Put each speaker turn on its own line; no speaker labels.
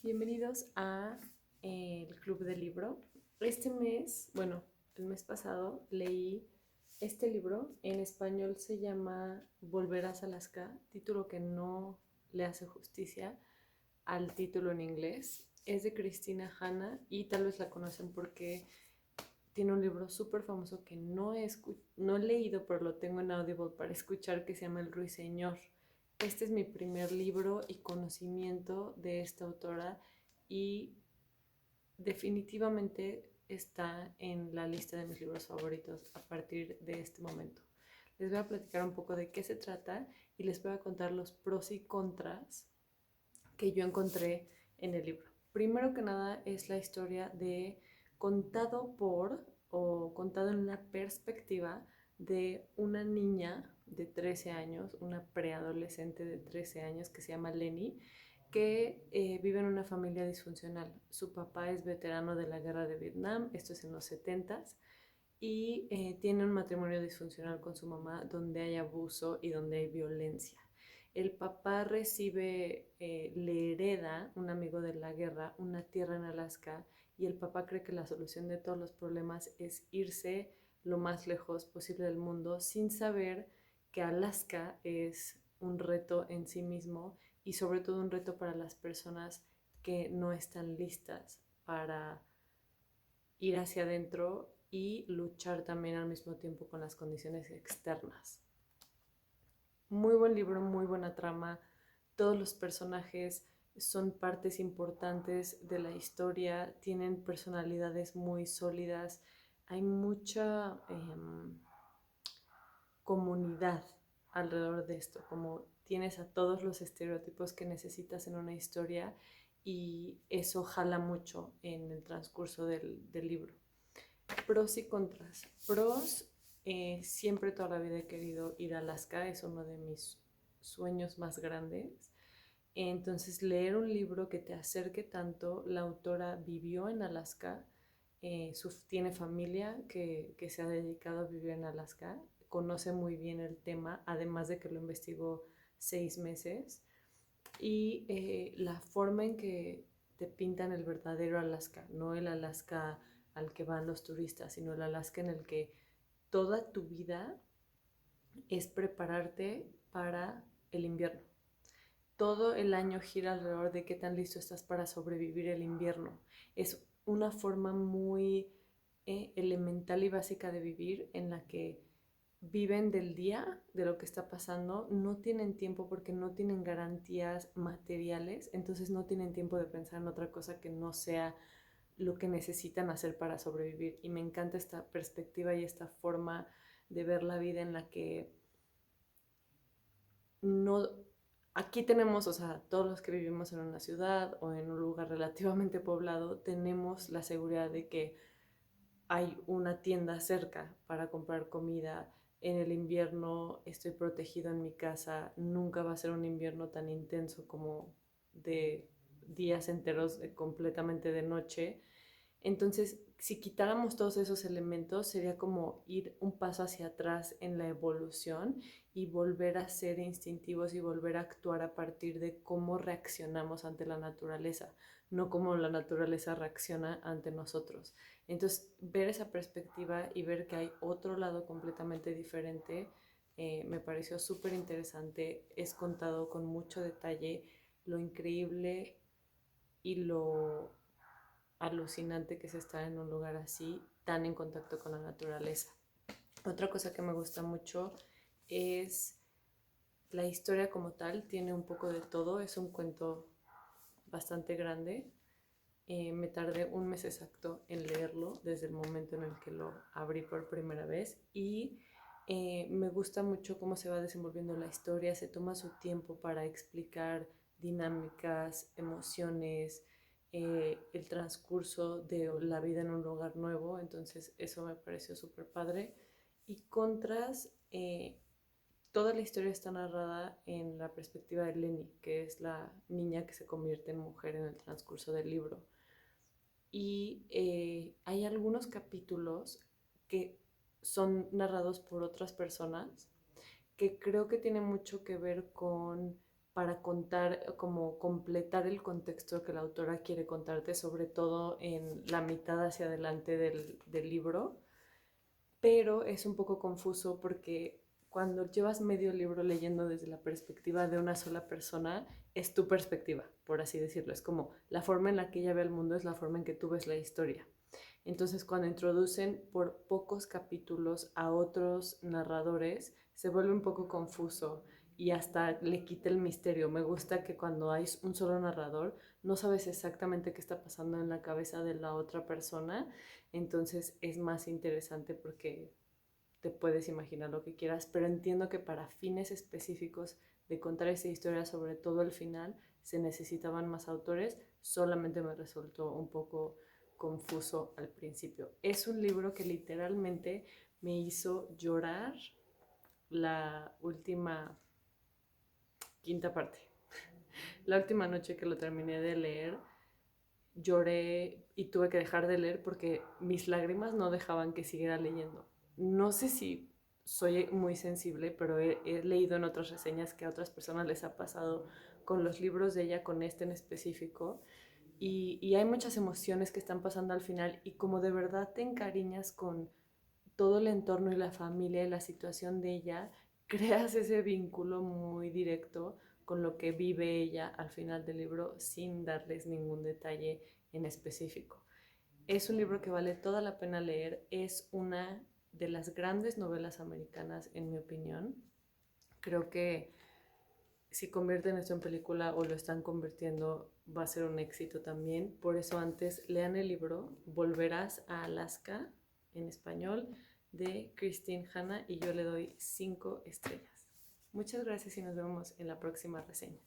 Bienvenidos a el Club del Libro. Este mes, bueno, el mes pasado leí este libro. En español se llama Volverás a Alaska, título que no le hace justicia al título en inglés. Es de Christina Hanna y tal vez la conocen porque tiene un libro súper famoso que no he leído, pero lo tengo en Audible para escuchar, que se llama El Ruiseñor. Este es mi primer libro y conocimiento de esta autora y definitivamente está en la lista de mis libros favoritos a partir de este momento. Les voy a platicar un poco de qué se trata y les voy a contar los pros y contras que yo encontré en el libro. Primero que nada es la historia de contado por o contado en una perspectiva de una niña de 13 años, una preadolescente de 13 años que se llama Lenny, que vive en una familia disfuncional. Su papá es veterano de la guerra de Vietnam, esto es en los 70s, y tiene un matrimonio disfuncional con su mamá donde hay abuso y donde hay violencia. El papá le hereda un amigo de la guerra una tierra en Alaska y el papá cree que la solución de todos los problemas es irse lo más lejos posible del mundo sin saber que Alaska es un reto en sí mismo y sobre todo un reto para las personas que no están listas para ir hacia adentro y luchar también al mismo tiempo con las condiciones externas. Muy buen libro, muy buena trama. Todos los personajes son partes importantes de la historia, tienen personalidades muy sólidas, hay mucha comunidad alrededor de esto, como tienes a todos los estereotipos que necesitas en una historia y eso jala mucho en el transcurso del libro. Pros y contras. Pros, siempre toda la vida he querido ir a Alaska, es uno de mis sueños más grandes. Entonces, leer un libro que te acerque tanto, la autora vivió en Alaska, tiene familia que se ha dedicado a vivir en Alaska, conoce muy bien el tema, además de que lo investigó 6 meses, y la forma en que te pintan el verdadero Alaska, no el Alaska al que van los turistas, sino el Alaska en el que toda tu vida es prepararte para el invierno. Todo el año gira alrededor de qué tan listo estás para sobrevivir el invierno. Es una forma muy elemental y básica de vivir en la que viven del día, de lo que está pasando, no tienen tiempo porque no tienen garantías materiales, entonces no tienen tiempo de pensar en otra cosa que no sea lo que necesitan hacer para sobrevivir. Y me encanta esta perspectiva y esta forma de ver la vida en la que no... Aquí tenemos, o sea, todos los que vivimos en una ciudad o en un lugar relativamente poblado, tenemos la seguridad de que hay una tienda cerca para comprar comida. En el invierno estoy protegido en mi casa, nunca va a ser un invierno tan intenso como de días enteros completamente de noche. Entonces, si quitáramos todos esos elementos, sería como ir un paso hacia atrás en la evolución y volver a ser instintivos y volver a actuar a partir de cómo reaccionamos ante la naturaleza, no cómo la naturaleza reacciona ante nosotros. Entonces, ver esa perspectiva y ver que hay otro lado completamente diferente, me pareció súper interesante. Es contado con mucho detalle lo increíble y lo alucinante que es estar en un lugar así, tan en contacto con la naturaleza. Otra cosa que me gusta mucho es la historia como tal, tiene un poco de todo, es un cuento bastante grande. Me tardé un mes exacto en leerlo desde el momento en el que lo abrí por primera vez y me gusta mucho cómo se va desenvolviendo la historia, se toma su tiempo para explicar dinámicas, emociones, el transcurso de la vida en un lugar nuevo, entonces eso me pareció súper padre. Y contras, toda la historia está narrada en la perspectiva de Lenny, que es la niña que se convierte en mujer en el transcurso del libro. Y hay algunos capítulos que son narrados por otras personas que creo que tiene mucho que ver con para contar, como completar el contexto que la autora quiere contarte, sobre todo en la mitad hacia adelante del libro, pero es un poco confuso porque cuando llevas medio libro leyendo desde la perspectiva de una sola persona, es tu perspectiva, por así decirlo. Es como la forma en la que ella ve el mundo es la forma en que tú ves la historia. Entonces, cuando introducen por pocos capítulos a otros narradores, se vuelve un poco confuso y hasta le quita el misterio. Me gusta que cuando hay un solo narrador, no sabes exactamente qué está pasando en la cabeza de la otra persona, entonces es más interesante porque te puedes imaginar lo que quieras, pero entiendo que para fines específicos de contar esa historia, sobre todo el final, se necesitaban más autores. Solamente me resultó un poco confuso al principio. Es un libro que literalmente me hizo llorar la última quinta parte. La última noche que lo terminé de leer, lloré y tuve que dejar de leer porque mis lágrimas no dejaban que siguiera leyendo. No sé si soy muy sensible, pero he leído en otras reseñas que a otras personas les ha pasado con los libros de ella, con este en específico, y hay muchas emociones que están pasando al final y como de verdad te encariñas con todo el entorno y la familia y la situación de ella, creas ese vínculo muy directo con lo que vive ella al final del libro sin darles ningún detalle en específico. Es un libro que vale toda la pena leer, es una de las grandes novelas americanas en mi opinión. Creo que si convierten esto en película o lo están convirtiendo va a ser un éxito también. Por eso antes lean el libro Volverás a Alaska en español de Christine Hanna y yo le doy 5 estrellas. Muchas gracias y nos vemos en la próxima reseña.